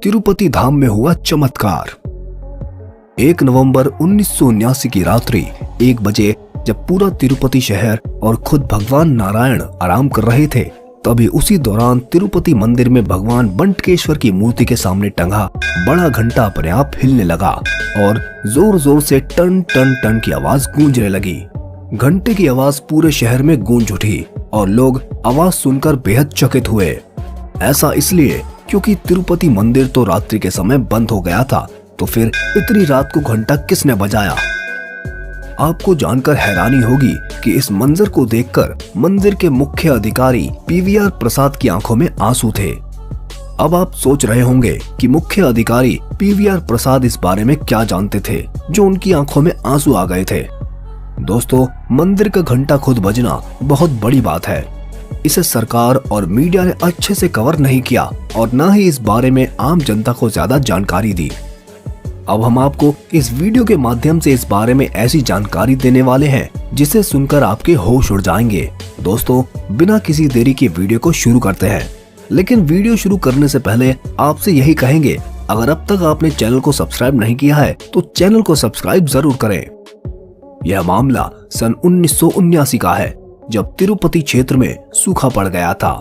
तिरुपति धाम में हुआ चमत्कार। 1 नवंबर 1979 की रात्रि 1 बजे जब पूरा तिरुपति शहर और खुद भगवान नारायण आराम कर रहे थे, तभी उसी दौरान तिरुपति मंदिर में भगवान बंटकेश्वर की मूर्ति के सामने टंगा बड़ा घंटा अपने आप हिलने लगा और जोर जोर से टन टन टन की आवाज गूंजने लगी। घंटे की आवाज पूरे शहर में गूंज उठी और लोग आवाज सुनकर बेहद चकित हुए। ऐसा इसलिए क्योंकि तिरुपति मंदिर तो रात्रि के समय बंद हो गया था, तो फिर इतनी रात को घंटा किसने बजाया? आपको जानकर हैरानी होगी कि इस मंजर को देखकर मंदिर के मुख्य अधिकारी पीवीआर प्रसाद की आंखों में आंसू थे। अब आप सोच रहे होंगे कि मुख्य अधिकारी पीवीआर प्रसाद इस बारे में क्या जानते थे जो उनकी आंखों में आंसू आ गए थे। दोस्तों, मंदिर का घंटा खुद बजना बहुत बड़ी बात है। इसे सरकार और मीडिया ने अच्छे से कवर नहीं किया और न ही इस बारे में आम जनता को ज्यादा जानकारी दी। अब हम आपको इस वीडियो के माध्यम से इस बारे में ऐसी जानकारी देने वाले हैं जिसे सुनकर आपके होश उड़ जाएंगे। दोस्तों, बिना किसी देरी के वीडियो को शुरू करते हैं, लेकिन वीडियो शुरू करने से पहले आपसे यही कहेंगे, अगर अब तक आपने चैनल को सब्सक्राइब नहीं किया है तो चैनल को सब्सक्राइब जरूर करें। यह मामला सन 1979 का है, जब तिरुपति क्षेत्र में सूखा पड़ गया था।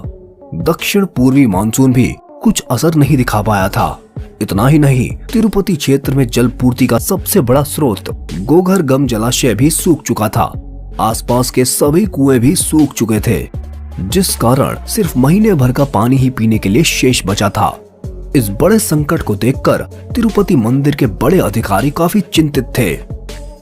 दक्षिण पूर्वी मानसून भी कुछ असर नहीं दिखा पाया था। इतना ही नहीं, तिरुपति क्षेत्र में जल पूर्ति का सबसे बड़ा स्रोत गोघर गम जलाशय भी सूख चुका था। आसपास के सभी कुएं भी सूख चुके थे, जिस कारण सिर्फ महीने भर का पानी ही पीने के लिए शेष बचा था। इस बड़े संकट को देखकर तिरुपति मंदिर के बड़े अधिकारी काफी चिंतित थे।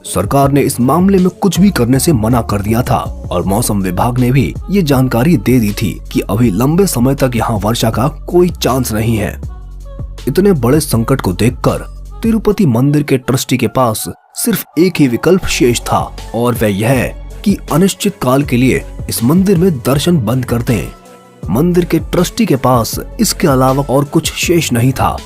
सरकार ने इस मामले में कुछ भी करने से मना कर दिया था और मौसम विभाग ने भी ये जानकारी दे दी थी कि अभी लंबे समय तक यहाँ वर्षा का कोई चांस नहीं है। इतने बड़े संकट को देखकर तिरुपति मंदिर के ट्रस्टी के पास सिर्फ एक ही विकल्प शेष था और वह यह कि अनिश्चित काल के लिए इस मंदिर में दर्शन बंद कर दें। मंदिर के ट्रस्टी के पास इसके अलावा और कुछ शेष नहीं था।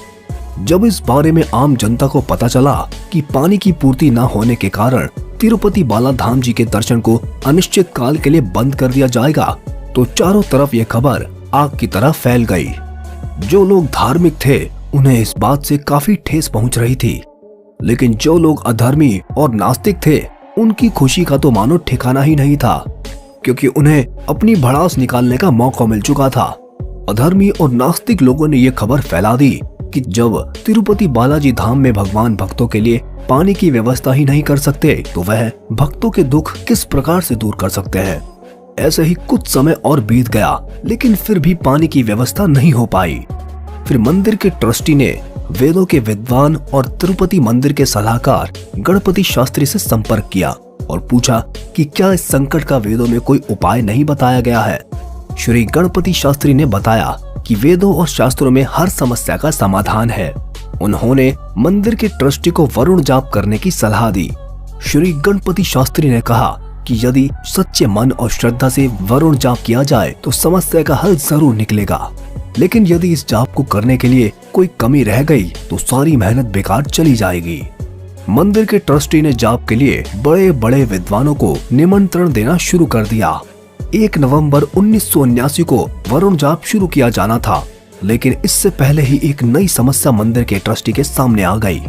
जब इस बारे में आम जनता को पता चला कि पानी की पूर्ति न होने के कारण तिरुपति बाला धाम जी के दर्शन को अनिश्चित काल के लिए बंद कर दिया जाएगा, तो चारों तरफ ये खबर आग की तरह फैल गई। जो लोग धार्मिक थे उन्हें इस बात से काफी ठेस पहुंच रही थी, लेकिन जो लोग अधर्मी और नास्तिक थे उनकी खुशी का तो मानो ठिकाना ही नहीं था, क्योंकि उन्हें अपनी भड़ास निकालने का मौका मिल चुका था। अधर्मी और नास्तिक लोगों ने ये खबर फैला दी कि जब तिरुपति बालाजी धाम में भगवान भक्तों के लिए पानी की व्यवस्था ही नहीं कर सकते, तो वह भक्तों के दुख किस प्रकार से दूर कर सकते हैं। ऐसे ही कुछ समय और बीत गया, लेकिन फिर भी पानी की व्यवस्था नहीं हो पाई। फिर मंदिर के ट्रस्टी ने वेदों के विद्वान और तिरुपति मंदिर के सलाहकार गणपति शास्त्री से संपर्क किया और पूछा कि क्या इस संकट का वेदों में कोई उपाय नहीं बताया गया है। श्री गणपति शास्त्री ने बताया कि वेदों और शास्त्रों में हर समस्या का समाधान है। उन्होंने मंदिर के ट्रस्टी को वरुण जाप करने की सलाह दी। श्री गणपति शास्त्री ने कहा कि यदि सच्चे मन और श्रद्धा से वरुण जाप किया जाए तो समस्या का हल जरूर निकलेगा, लेकिन यदि इस जाप को करने के लिए कोई कमी रह गई तो सारी मेहनत बेकार चली जाएगी। मंदिर के ट्रस्टी ने जाप के लिए बड़े बड़े विद्वानों को निमंत्रण देना शुरू कर दिया। 1 नवंबर 1979 को वरुण जाप शुरू किया जाना था, लेकिन इससे पहले ही एक नई समस्या मंदिर के ट्रस्टी के सामने आ गई।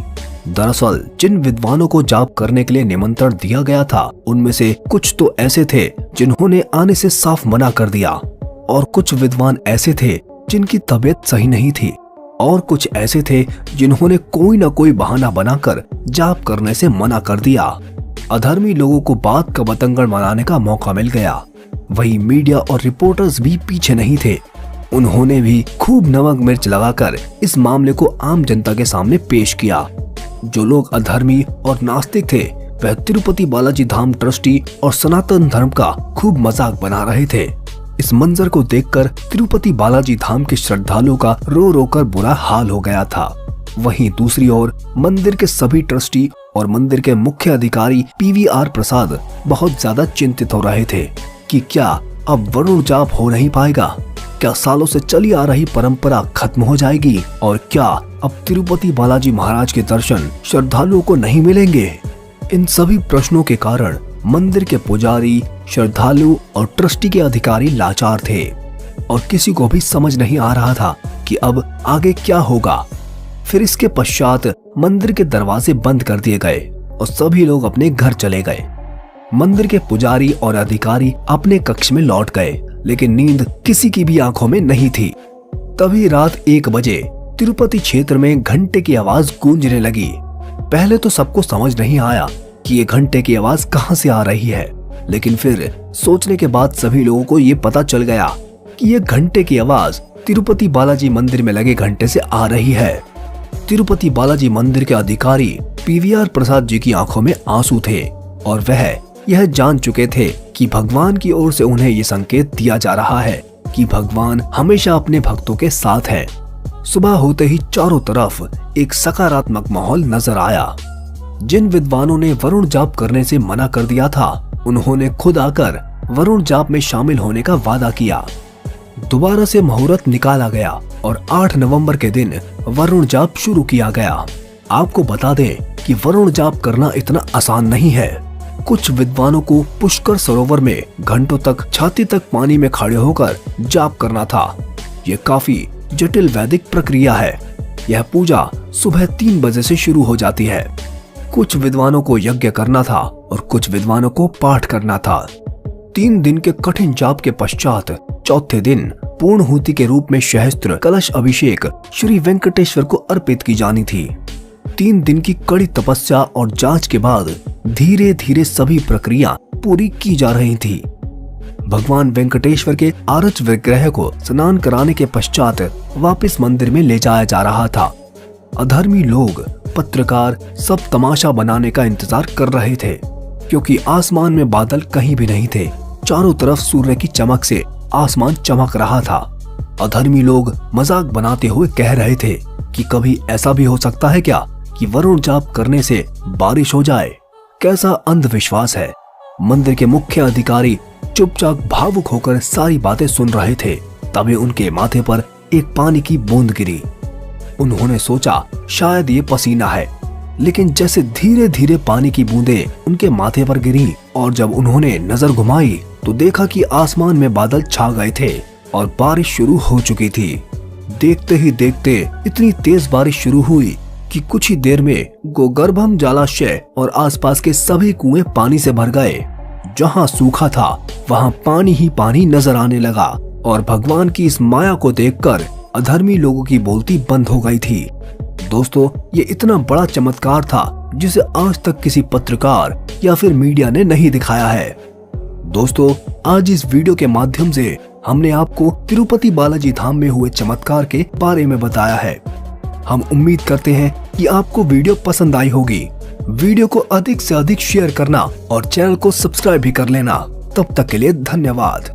दरअसल जिन विद्वानों को जाप करने के लिए निमंत्रण दिया गया था, उनमें से कुछ तो ऐसे थे जिन्होंने आने से साफ मना कर दिया, और कुछ विद्वान ऐसे थे जिनकी तबीयत सही नहीं थी, और कुछ ऐसे थे जिन्होंने कोई न कोई बहाना बनाकर जाप करने से मना कर दिया। अधर्मी लोगों को बात का बतंगड़ मनाने का मौका मिल गया। वही मीडिया और रिपोर्टर्स भी पीछे नहीं थे। उन्होंने भी खूब नमक मिर्च लगाकर इस मामले को आम जनता के सामने पेश किया। जो लोग अधर्मी और नास्तिक थे वह तिरुपति बालाजी धाम ट्रस्टी और सनातन धर्म का खूब मजाक बना रहे थे। इस मंजर को देखकर तिरुपति बालाजी धाम के श्रद्धालुओं का रो रो कर बुरा हाल हो गया था। वहीं दूसरी ओर मंदिर के सभी ट्रस्टी और मंदिर के मुख्य अधिकारी पीवीआर प्रसाद बहुत ज्यादा चिंतित हो रहे थे कि क्या अब वरुण जाप हो नहीं पाएगा, क्या सालों से चली आ रही परंपरा खत्म हो जाएगी, और क्या अब तिरुपति बालाजी महाराज के दर्शन श्रद्धालुओं को नहीं मिलेंगे। इन सभी प्रश्नों के कारण मंदिर के पुजारी, श्रद्धालु और ट्रस्टी के अधिकारी लाचार थे और किसी को भी समझ नहीं आ रहा था कि अब आगे क्या होगा। फिर इसके पश्चात मंदिर के दरवाजे बंद कर दिए गए और सभी लोग अपने घर चले गए। मंदिर के पुजारी और अधिकारी अपने कक्ष में लौट गए, लेकिन नींद किसी की भी आंखों में नहीं थी। तभी रात 1 बजे तिरुपति क्षेत्र में घंटे की आवाज गूंजने लगी। पहले तो सबको समझ नहीं आया कि ये घंटे की आवाज कहां से आ रही है, लेकिन फिर सोचने के बाद सभी लोगों को ये पता चल गया कि ये घंटे की आवाज तिरुपति बालाजी मंदिर में लगे घंटे से आ रही है। तिरुपति बालाजी मंदिर के अधिकारी पीवीआर प्रसाद जी की आंखों में आंसू थे और वह यह जान चुके थे कि भगवान की ओर से उन्हें ये संकेत दिया जा रहा है कि भगवान हमेशा अपने भक्तों के साथ है। सुबह होते ही चारों तरफ एक सकारात्मक माहौल नजर आया। जिन विद्वानों ने वरुण जाप करने से मना कर दिया था, उन्होंने खुद आकर वरुण जाप में शामिल होने का वादा किया। दोबारा से मुहूर्त निकाला गया और 8 नवंबर के दिन वरुण जाप शुरू किया गया। आपको बता दें कि वरुण जाप करना इतना आसान नहीं है। कुछ विद्वानों को पुष्कर सरोवर में घंटों तक छाती तक पानी में खड़े होकर जाप करना था। ये काफी जटिल वैदिक प्रक्रिया है। यह पूजा सुबह 3 बजे से शुरू हो जाती है। कुछ विद्वानों को यज्ञ करना था और कुछ विद्वानों को पाठ करना था। 3 दिन के कठिन जाप के पश्चात चौथे दिन पूर्णहुति के रूप में सहस्त्र कलश अभिषेक श्री वेंकटेश्वर को अर्पित की जानी थी। 3 दिन की कड़ी तपस्या और जांच के बाद धीरे धीरे सभी प्रक्रिया पूरी की जा रही थी। भगवान वेंकटेश्वर के आरच विग्रह को स्नान कराने के पश्चात वापस मंदिर में ले जाया जा रहा था। अधर्मी लोग, पत्रकार सब तमाशा बनाने का इंतजार कर रहे थे, क्योंकि आसमान में बादल कहीं भी नहीं थे। चारों तरफ सूर्य की चमक से आसमान चमक रहा था। अधर्मी लोग मजाक बनाते हुए कह रहे थे कि कभी ऐसा भी हो सकता है क्या कि वरुण जाप करने से बारिश हो जाए। कैसा अंधविश्वास है। मंदिर के मुख्य अधिकारी चुपचाप भावुक होकर सारी बातें सुन रहे थे। तभी उनके माथे पर एक पानी की बूंद गिरी। उन्होंने सोचा शायद ये पसीना है, लेकिन जैसे धीरे धीरे पानी की बूंदें उनके माथे पर गिरी और जब उन्होंने नजर घुमाई तो देखा कि आसमान में बादल छा गए थे और बारिश शुरू हो चुकी थी। देखते ही देखते इतनी तेज बारिश शुरू हुई कि कुछ ही देर में गोगर्भम जलाशय और आसपास के सभी कुएं पानी से भर गए। जहां सूखा था वहां पानी ही पानी नजर आने लगा और भगवान की इस माया को देखकर अधर्मी लोगों की बोलती बंद हो गई थी। दोस्तों, ये इतना बड़ा चमत्कार था जिसे आज तक किसी पत्रकार या फिर मीडिया ने नहीं दिखाया है। दोस्तों, आज इस वीडियो के माध्यम से हमने आपको तिरुपति बालाजी धाम में हुए चमत्कार के बारे में बताया है। हम उम्मीद करते हैं कि आपको वीडियो पसंद आई होगी। वीडियो को अधिक से अधिक शेयर करना और चैनल को सब्सक्राइब भी कर लेना। तब तक के लिए धन्यवाद।